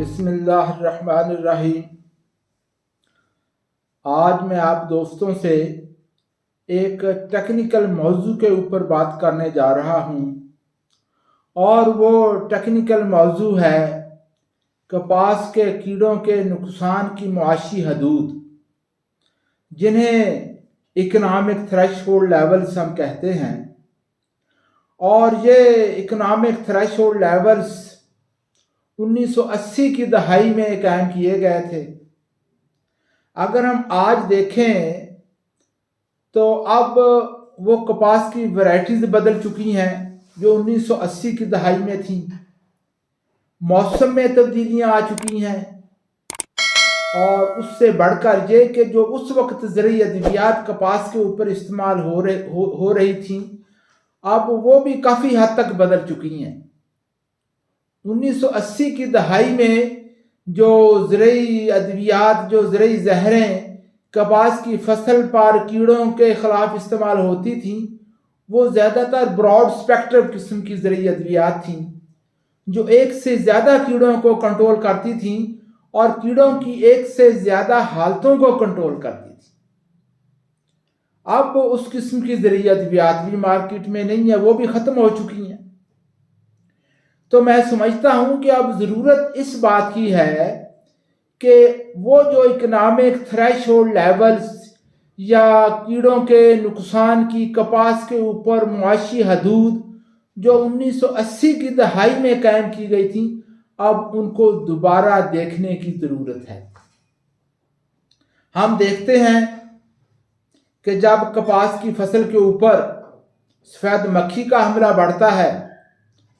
بسم اللہ الرحمن الرحیم۔ آج میں آپ دوستوں سے ایک ٹیکنیکل موضوع کے اوپر بات کرنے جا رہا ہوں، اور وہ ٹیکنیکل موضوع ہے کپاس کے کیڑوں کے نقصان کی معاشی حدود، جنہیں اکنامک تھریش ہولڈ لیولز ہم کہتے ہیں۔ اور یہ اکنامک تھریش ہولڈ لیولز 1980 کی دہائی میں قائم کیے گئے تھے۔ اگر ہم آج دیکھیں تو اب وہ کپاس کی ورائٹیز بدل چکی ہیں جو 1980 کی دہائی میں تھیں، موسم میں تبدیلیاں آ چکی ہیں، اور اس سے بڑھ کر یہ کہ جو اس وقت زرعی ادویات کپاس کے اوپر استعمال ہو رہی تھیں، اب وہ بھی کافی حد تک بدل چکی ہیں۔ 1980 کی دہائی میں جو زرعی ادویات، جو زرعی زہریں کپاس کی فصل پر کیڑوں کے خلاف استعمال ہوتی تھیں، وہ زیادہ تر براڈ اسپیکٹرم قسم کی زرعی ادویات تھیں جو ایک سے زیادہ کیڑوں کو کنٹرول کرتی تھیں اور کیڑوں کی ایک سے زیادہ حالتوں کو کنٹرول کرتی تھیں۔ اب اس قسم کی زرعی ادویات بھی مارکیٹ میں نہیں ہے، وہ بھی ختم ہو چکی ہیں۔ تو میں سمجھتا ہوں کہ اب ضرورت اس بات کی ہے کہ وہ جو اکنامک تھریش ہولڈ لیولز یا کیڑوں کے نقصان کی کپاس کے اوپر معاشی حدود جو 1980 کی دہائی میں قائم کی گئی تھیں، اب ان کو دوبارہ دیکھنے کی ضرورت ہے۔ ہم دیکھتے ہیں کہ جب کپاس کی فصل کے اوپر سفید مکھی کا حملہ بڑھتا ہے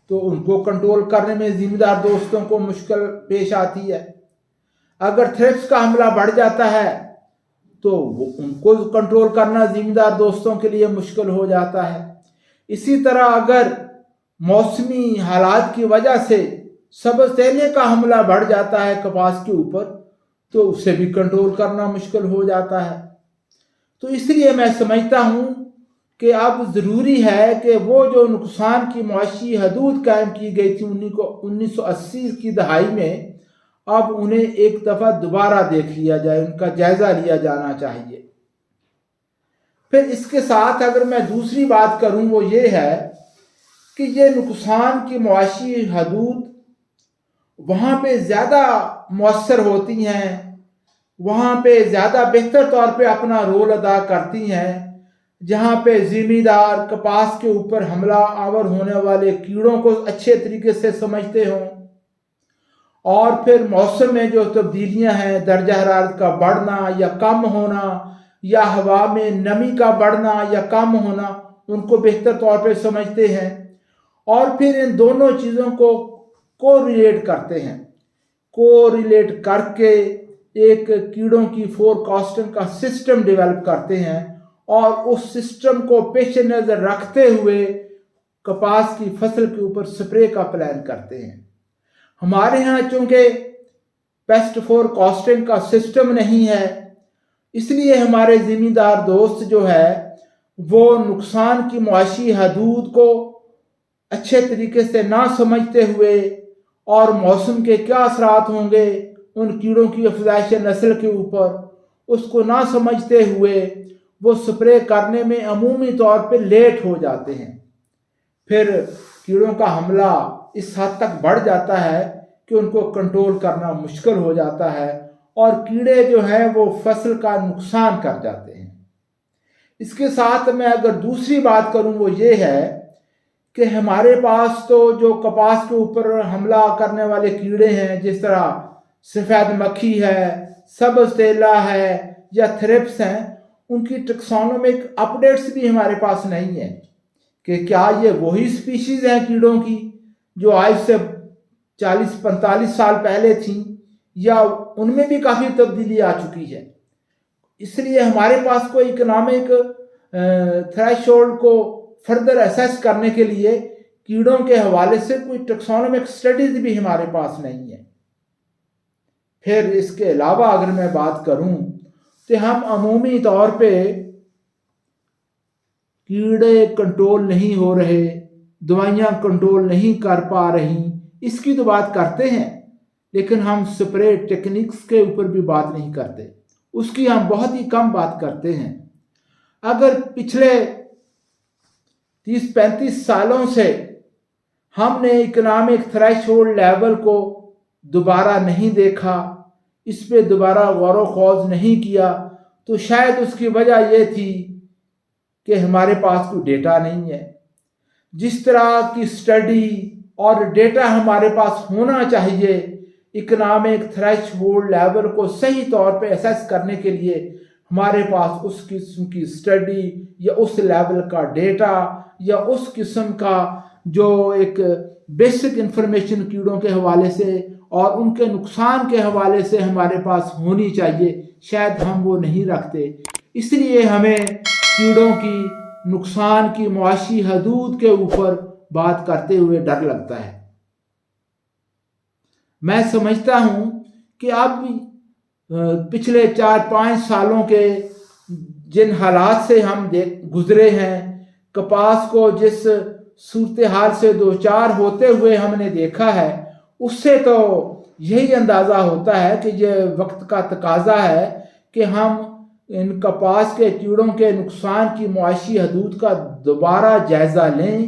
تو ان کو کنٹرول کرنے میں ذمہ دار دوستوں کو مشکل پیش آتی ہے۔ اگر تھرپس کا حملہ بڑھ جاتا ہے تو ان کو کنٹرول کرنا ذمہ دار دوستوں کے لیے مشکل ہو جاتا ہے۔ اسی طرح اگر موسمی حالات کی وجہ سے سبز تیلے کا حملہ بڑھ جاتا ہے کپاس کے اوپر تو اسے بھی کنٹرول کرنا مشکل ہو جاتا ہے۔ تو اس لیے میں سمجھتا ہوں کہ اب ضروری ہے کہ وہ جو نقصان کی معاشی حدود قائم کی گئی تھی 1980 کی دہائی میں، اب انہیں ایک دفعہ دوبارہ دیکھ لیا جائے، ان کا جائزہ لیا جانا چاہیے۔ پھر اس کے ساتھ اگر میں دوسری بات کروں وہ یہ ہے کہ یہ نقصان کی معاشی حدود وہاں پہ زیادہ مؤثر ہوتی ہیں، وہاں پہ زیادہ بہتر طور پہ اپنا رول ادا کرتی ہیں جہاں پہ ذمہ دار کپاس کے اوپر حملہ آور ہونے والے کیڑوں کو اچھے طریقے سے سمجھتے ہوں، اور پھر موسم میں جو تبدیلیاں ہیں، درجہ حرارت کا بڑھنا یا کم ہونا، یا ہوا میں نمی کا بڑھنا یا کم ہونا، ان کو بہتر طور پہ سمجھتے ہیں، اور پھر ان دونوں چیزوں کو ریلیٹ کرتے ہیں، ریلیٹ کر کے ایک کیڑوں کی فور کاسٹنگ کا سسٹم ڈیولپ کرتے ہیں، اور اس سسٹم کو پیش نظر رکھتے ہوئے کپاس کی فصل کے اوپر سپرے کا پلان کرتے ہیں۔ ہمارے ہاں چونکہ پیسٹ فور کاسٹنگ کا سسٹم نہیں ہے، اس لیے ہمارے ذمہ دار دوست جو ہے وہ نقصان کی معاشی حدود کو اچھے طریقے سے نہ سمجھتے ہوئے اور موسم کے کیا اثرات ہوں گے ان کیڑوں کی افزائش نسل کے اوپر، اس کو نہ سمجھتے ہوئے وہ سپرے کرنے میں عمومی طور پہ لیٹ ہو جاتے ہیں۔ پھر کیڑوں کا حملہ اس حد تک بڑھ جاتا ہے کہ ان کو کنٹرول کرنا مشکل ہو جاتا ہے، اور کیڑے جو ہیں وہ فصل کا نقصان کر جاتے ہیں۔ اس کے ساتھ میں اگر دوسری بات کروں وہ یہ ہے کہ ہمارے پاس تو جو کپاس کے اوپر حملہ کرنے والے کیڑے ہیں، جس طرح سفید مکھی ہے، سبز تیلا ہے یا تھرپس ہیں، ان کی ٹیکسانومک اپڈیٹس بھی ہمارے پاس نہیں ہے کہ کیا یہ وہی سپیشیز ہیں کیڑوں کی جو آج سے 40-45 سال پہلے تھیں، یا ان میں بھی کافی تبدیلی آ چکی ہے۔ اس لیے ہمارے پاس کوئی اکنامک تھریش ہولڈ کو فردر اسیس کرنے کے لیے کیڑوں کے حوالے سے کوئی ٹیکسانومک سٹڈیز بھی ہمارے پاس نہیں ہے۔ پھر اس کے علاوہ اگر میں بات کروں تو ہم عمومی طور پہ کیڑے کنٹرول نہیں ہو رہے، دوائیاں کنٹرول نہیں کر پا رہی، اس کی تو بات کرتے ہیں، لیکن ہم سپرے ٹیکنیکس کے اوپر بھی بات نہیں کرتے، اس کی ہم بہت ہی کم بات کرتے ہیں۔ اگر پچھلے 30-35 سالوں سے ہم نے اکنامک تھریش ہولڈ لیول کو دوبارہ نہیں دیکھا، اس پہ دوبارہ غور و خوض نہیں کیا، تو شاید اس کی وجہ یہ تھی کہ ہمارے پاس کوئی ڈیٹا نہیں ہے۔ جس طرح کی سٹڈی اور ڈیٹا ہمارے پاس ہونا چاہیے اکنامک تھریش ہولڈ لیول کو صحیح طور پہ اسیس کرنے کے لیے، ہمارے پاس اس قسم کی سٹڈی یا اس لیول کا ڈیٹا یا اس قسم کا جو ایک بیسک انفارمیشن کیڑوں کے حوالے سے اور ان کے نقصان کے حوالے سے ہمارے پاس ہونی چاہیے، شاید ہم وہ نہیں رکھتے۔ اس لیے ہمیں کیڑوں کی نقصان کی معاشی حدود کے اوپر بات کرتے ہوئے ڈر لگتا ہے۔ میں سمجھتا ہوں کہ اب پچھلے 4-5 سالوں کے جن حالات سے ہم گزرے ہیں، کپاس کو جس صورتحال سے دوچار ہوتے ہوئے ہم نے دیکھا ہے، اس سے تو یہی اندازہ ہوتا ہے کہ یہ وقت کا تقاضا ہے کہ ہم ان کپاس کے کیڑوں کے نقصان کی معاشی حدود کا دوبارہ جائزہ لیں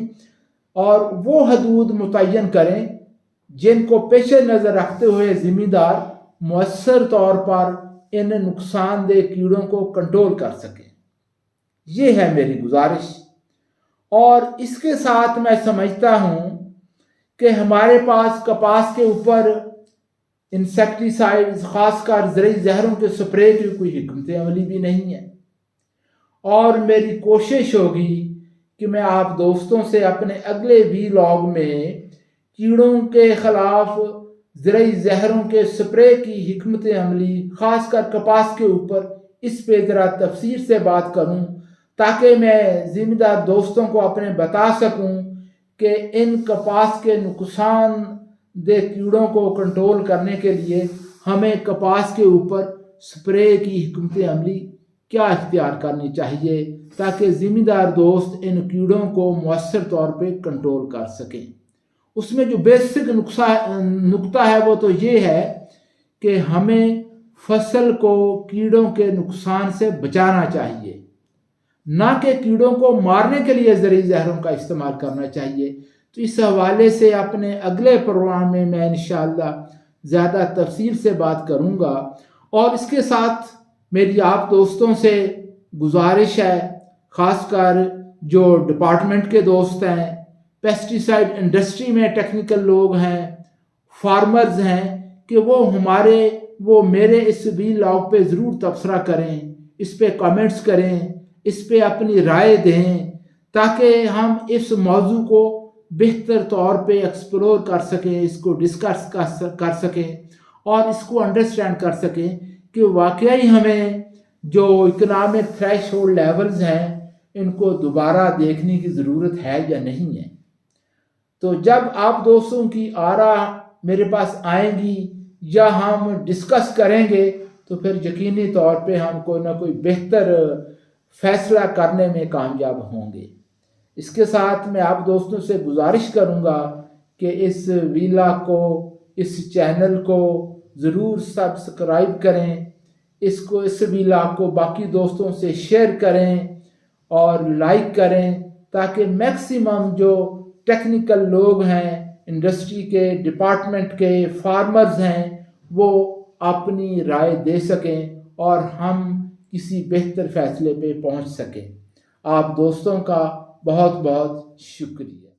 اور وہ حدود متعین کریں جن کو پیش نظر رکھتے ہوئے ذمہ دار مؤثر طور پر ان نقصان دہ کیڑوں کو کنٹرول کر سکیں۔ یہ ہے میری گزارش۔ اور اس کے ساتھ میں سمجھتا ہوں کہ ہمارے پاس کپاس کے اوپر انسیکٹیسائڈز، خاص کر زرعی زہروں کے سپرے کی کوئی حکمت عملی بھی نہیں ہے، اور میری کوشش ہوگی کہ میں آپ دوستوں سے اپنے اگلے ویلاگ میں کیڑوں کے خلاف زرعی زہروں کے سپرے کی حکمت عملی، خاص کر کپاس کے اوپر، اس پہ ذرا تفصیل سے بات کروں، تاکہ میں ذمہ دار دوستوں کو اپنے بتا سکوں کہ ان کپاس کے نقصان دہ کیڑوں کو کنٹرول کرنے کے لیے ہمیں کپاس کے اوپر سپرے کی حکمت عملی کیا اختیار کرنی چاہیے، تاکہ ذمہ دار دوست ان کیڑوں کو مؤثر طور پہ کنٹرول کر سکیں۔ اس میں جو بیسک نقطہ ہے وہ تو یہ ہے کہ ہمیں فصل کو کیڑوں کے نقصان سے بچانا چاہیے، نہ کہ کیڑوں کو مارنے کے لیے زرعی زہروں کا استعمال کرنا چاہیے۔ تو اس حوالے سے اپنے اگلے پروگرام میں انشاءاللہ زیادہ تفصیل سے بات کروں گا۔ اور اس کے ساتھ میری آپ دوستوں سے گزارش ہے، خاص کر جو ڈپارٹمنٹ کے دوست ہیں، پیسٹیسائڈ انڈسٹری میں ٹیکنیکل لوگ ہیں، فارمرز ہیں، کہ وہ میرے اس ویلاگ پہ ضرور تبصرہ کریں، اس پہ کامنٹس کریں، اس پہ اپنی رائے دیں، تاکہ ہم اس موضوع کو بہتر طور پہ ایکسپلور کر سکیں، اس کو ڈسکس کر سکیں اور اس کو انڈرسٹینڈ کر سکیں کہ واقعی ہمیں جو اکنامک تھریش ہولڈ لیولز ہیں ان کو دوبارہ دیکھنے کی ضرورت ہے یا نہیں ہے۔ تو جب آپ دوستوں کی آراء میرے پاس آئیں گی یا ہم ڈسکس کریں گے تو پھر یقینی طور پہ ہم کوئی نہ کوئی بہتر فیصلہ کرنے میں کامیاب ہوں گے۔ اس کے ساتھ میں آپ دوستوں سے گزارش کروں گا کہ اس ویلاگ کو، اس چینل کو ضرور سبسکرائب کریں، اس ویلاگ کو باقی دوستوں سے شیئر کریں اور لائک کریں، تاکہ میکسیمم جو ٹیکنیکل لوگ ہیں، انڈسٹری کے، ڈپارٹمنٹ کے، فارمرز ہیں، وہ اپنی رائے دے سکیں اور ہم کسی بہتر فیصلے پہ پہنچ سکیں۔ آپ دوستوں کا بہت بہت شکریہ۔